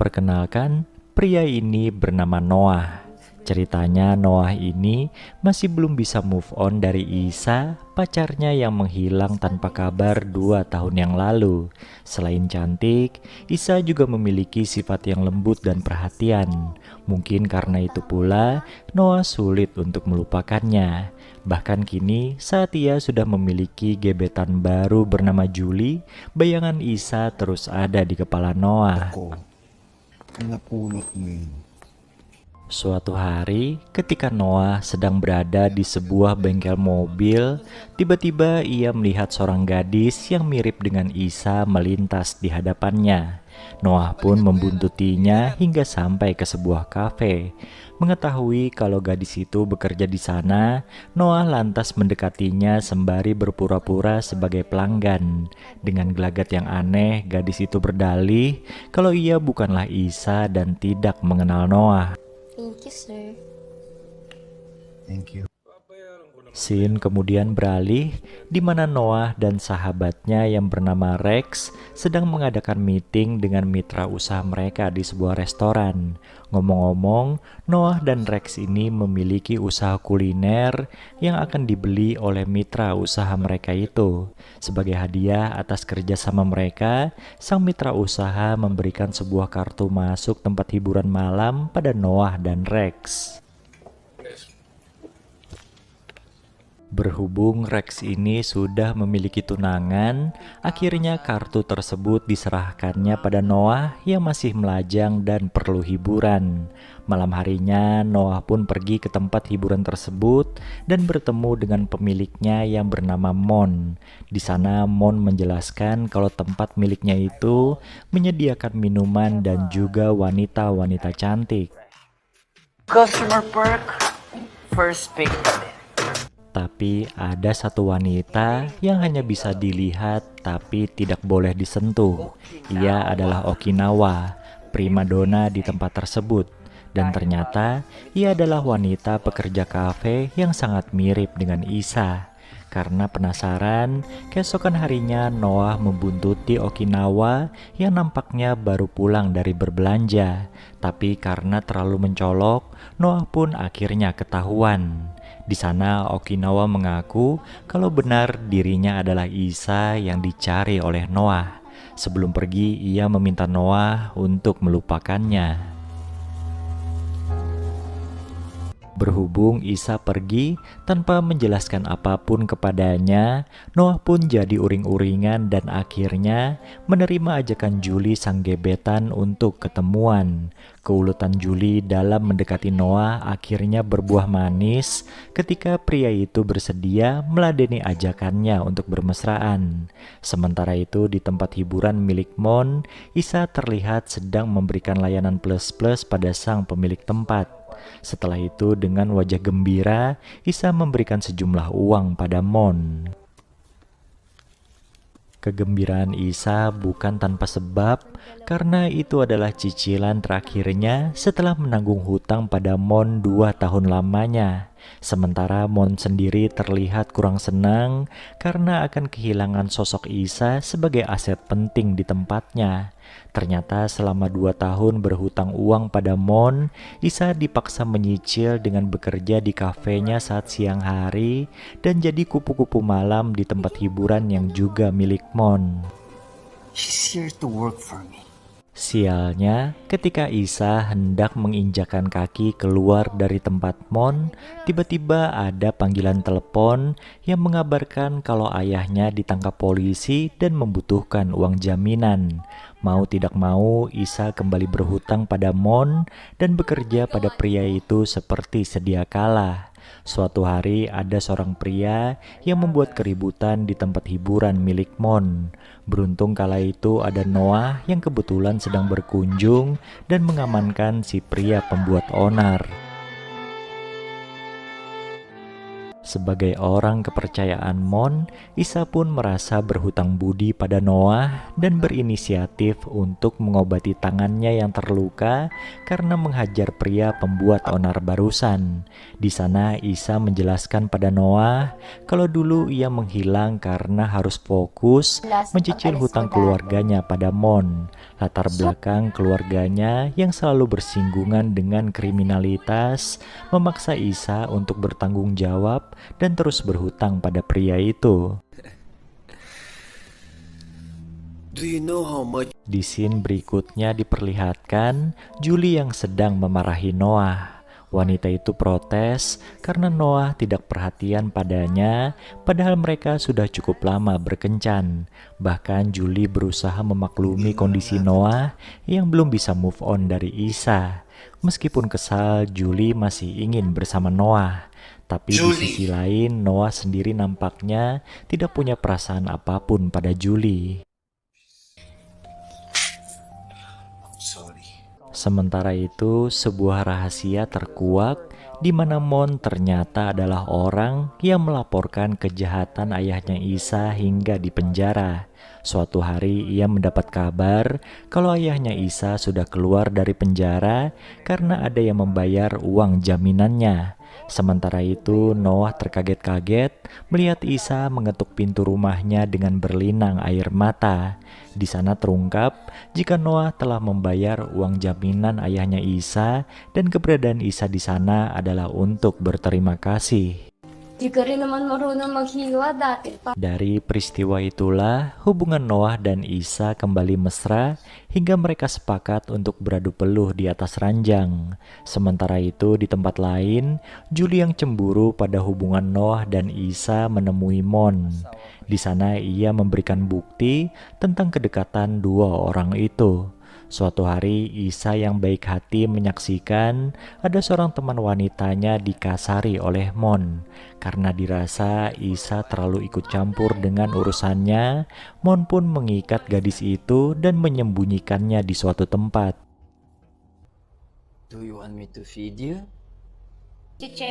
Perkenalkan, pria ini bernama Noah. Ceritanya Noah ini masih belum bisa move on dari Isa, pacarnya yang menghilang tanpa kabar 2 tahun yang lalu. Selain cantik, Isa juga memiliki sifat yang lembut dan perhatian. Mungkin karena itu pula, Noah sulit untuk melupakannya. Bahkan kini saat ia sudah memiliki gebetan baru bernama Julie, bayangan Isa terus ada di kepala Noah. Napulot mo yun. Suatu hari, ketika Noah sedang berada di sebuah bengkel mobil, tiba-tiba ia melihat seorang gadis yang mirip dengan Isa melintas di hadapannya. Noah pun membuntutinya hingga sampai ke sebuah kafe. Mengetahui kalau gadis itu bekerja di sana, Noah lantas mendekatinya sembari berpura-pura sebagai pelanggan. Dengan gelagat yang aneh, gadis itu berdalih kalau ia bukanlah Isa dan tidak mengenal Noah. Thank you, sir. Thank you. Scene kemudian beralih di mana Noah dan sahabatnya yang bernama Rex sedang mengadakan meeting dengan mitra usaha mereka di sebuah restoran. Ngomong-ngomong, Noah dan Rex ini memiliki usaha kuliner yang akan dibeli oleh mitra usaha mereka itu. Sebagai hadiah atas kerjasama mereka, sang mitra usaha memberikan sebuah kartu masuk tempat hiburan malam pada Noah dan Rex. Berhubung Rex ini sudah memiliki tunangan, akhirnya kartu tersebut diserahkannya pada Noah yang masih melajang dan perlu hiburan. Malam harinya, Noah pun pergi ke tempat hiburan tersebut dan bertemu dengan pemiliknya yang bernama Mon. Di sana Mon menjelaskan kalau tempat miliknya itu menyediakan minuman dan juga wanita-wanita cantik. Customer perk, first pick. Tapi ada satu wanita yang hanya bisa dilihat tapi tidak boleh disentuh. Ia adalah Okinawa, primadona di tempat tersebut. Dan ternyata ia adalah wanita pekerja kafe yang sangat mirip dengan Isa. Karena penasaran, keesokan harinya Noah membuntuti Okinawa yang nampaknya baru pulang dari berbelanja. Tapi karena terlalu mencolok, Noah pun akhirnya ketahuan. Di sana Okinawa mengaku kalau benar dirinya adalah Isa yang dicari oleh Noah. Sebelum pergi, ia meminta Noah untuk melupakannya. Berhubung Isa pergi tanpa menjelaskan apapun kepadanya, Noah pun jadi uring-uringan dan akhirnya menerima ajakan Julie sang gebetan untuk ketemuan. Keuletan Julie dalam mendekati Noah akhirnya berbuah manis ketika pria itu bersedia meladeni ajakannya untuk bermesraan. Sementara itu di tempat hiburan milik Mon, Isa terlihat sedang memberikan layanan plus-plus pada sang pemilik tempat. Setelah itu dengan wajah gembira, Isa memberikan sejumlah uang pada Mon. Kegembiraan Isa bukan tanpa sebab, karena itu adalah cicilan terakhirnya setelah menanggung hutang pada Mon 2 tahun lamanya. Sementara Mon sendiri terlihat kurang senang karena akan kehilangan sosok Isa sebagai aset penting di tempatnya. Ternyata selama 2 tahun berhutang uang pada Mon, Isa dipaksa menyicil dengan bekerja di kafenya saat siang hari dan jadi kupu-kupu malam di tempat hiburan yang juga milik Mon. She's here to work for me. Sialnya, ketika Isa hendak menginjakan kaki keluar dari tempat Mon, tiba-tiba ada panggilan telepon yang mengabarkan kalau ayahnya ditangkap polisi dan membutuhkan uang jaminan. Mau tidak mau, Isa kembali berhutang pada Mon dan bekerja pada pria itu seperti sedia kala. Suatu hari ada seorang pria yang membuat keributan di tempat hiburan milik Mon. Beruntung kala itu ada Noah yang kebetulan sedang berkunjung dan mengamankan si pria pembuat onar. Sebagai orang kepercayaan Mon, Isa pun merasa berhutang budi pada Noah dan berinisiatif untuk mengobati tangannya yang terluka karena menghajar pria pembuat onar barusan. Di sana Isa menjelaskan pada Noah kalau dulu ia menghilang karena harus fokus mencicil hutang keluarganya pada Mon. Latar belakang keluarganya yang selalu bersinggungan dengan kriminalitas memaksa Isa untuk bertanggung jawab dan terus berhutang pada pria itu. Do you know how much? Di scene berikutnya diperlihatkan Julie yang sedang memarahi Noah. Wanita itu protes karena Noah tidak perhatian padanya, padahal mereka sudah cukup lama berkencan. Bahkan Julie berusaha memaklumi kondisi Noah yang belum bisa move on dari Isa. Meskipun kesal, Julie masih ingin bersama Noah. Tapi di sisi lain, Noah sendiri nampaknya tidak punya perasaan apapun pada Julie. Sorry. Sementara itu, sebuah rahasia terkuak di mana Mon ternyata adalah orang yang melaporkan kejahatan ayahnya Isa hingga dipenjara. Suatu hari ia mendapat kabar kalau ayahnya Isa sudah keluar dari penjara karena ada yang membayar uang jaminannya. Sementara itu, Noah terkaget-kaget melihat Isa mengetuk pintu rumahnya dengan berlinang air mata. Di sana terungkap jika Noah telah membayar uang jaminan ayahnya Isa dan keberadaan Isa di sana adalah untuk berterima kasih. Di ka rin naman marunong maghiwa dati pa. Dari peristiwa itulah hubungan Noah dan Isa kembali mesra hingga mereka sepakat untuk beradu peluh di atas ranjang. Sementara itu di tempat lain, Julie yang cemburu pada hubungan Noah dan Isa menemui Mon. Di sana ia memberikan bukti tentang kedekatan dua orang itu. Suatu hari Isa yang baik hati menyaksikan ada seorang teman wanitanya dikasari oleh Mon. Karena dirasa Isa terlalu ikut campur dengan urusannya, Mon pun mengikat gadis itu dan menyembunyikannya di suatu tempat. Do you want me to feed you?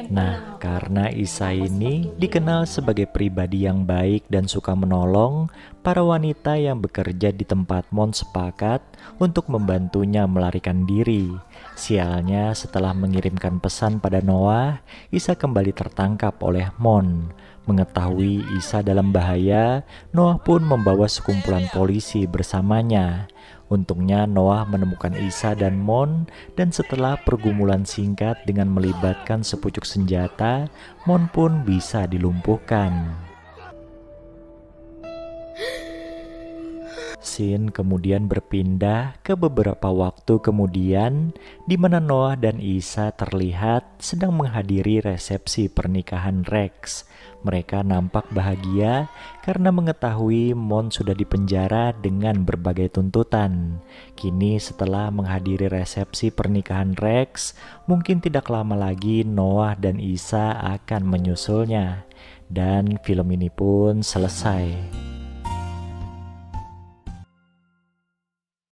Nah, karena Isa ini dikenal sebagai pribadi yang baik dan suka menolong, para wanita yang bekerja di tempat Mon sepakat untuk membantunya melarikan diri. Sialnya, setelah mengirimkan pesan pada Noah, Isa kembali tertangkap oleh Mon. Mengetahui Isa dalam bahaya, Noah pun membawa sekumpulan polisi bersamanya. Untungnya Noah menemukan Isa dan Mon, dan setelah pergumulan singkat dengan melibatkan sepucuk senjata, Mon pun bisa dilumpuhkan. Scene kemudian berpindah ke beberapa waktu kemudian, di mana Noah dan Isa terlihat sedang menghadiri resepsi pernikahan Rex. Mereka nampak bahagia karena mengetahui Mon sudah dipenjara dengan berbagai tuntutan. Kini setelah menghadiri resepsi pernikahan Rex, mungkin tidak lama lagi Noah dan Isa akan menyusulnya. Dan film ini pun selesai.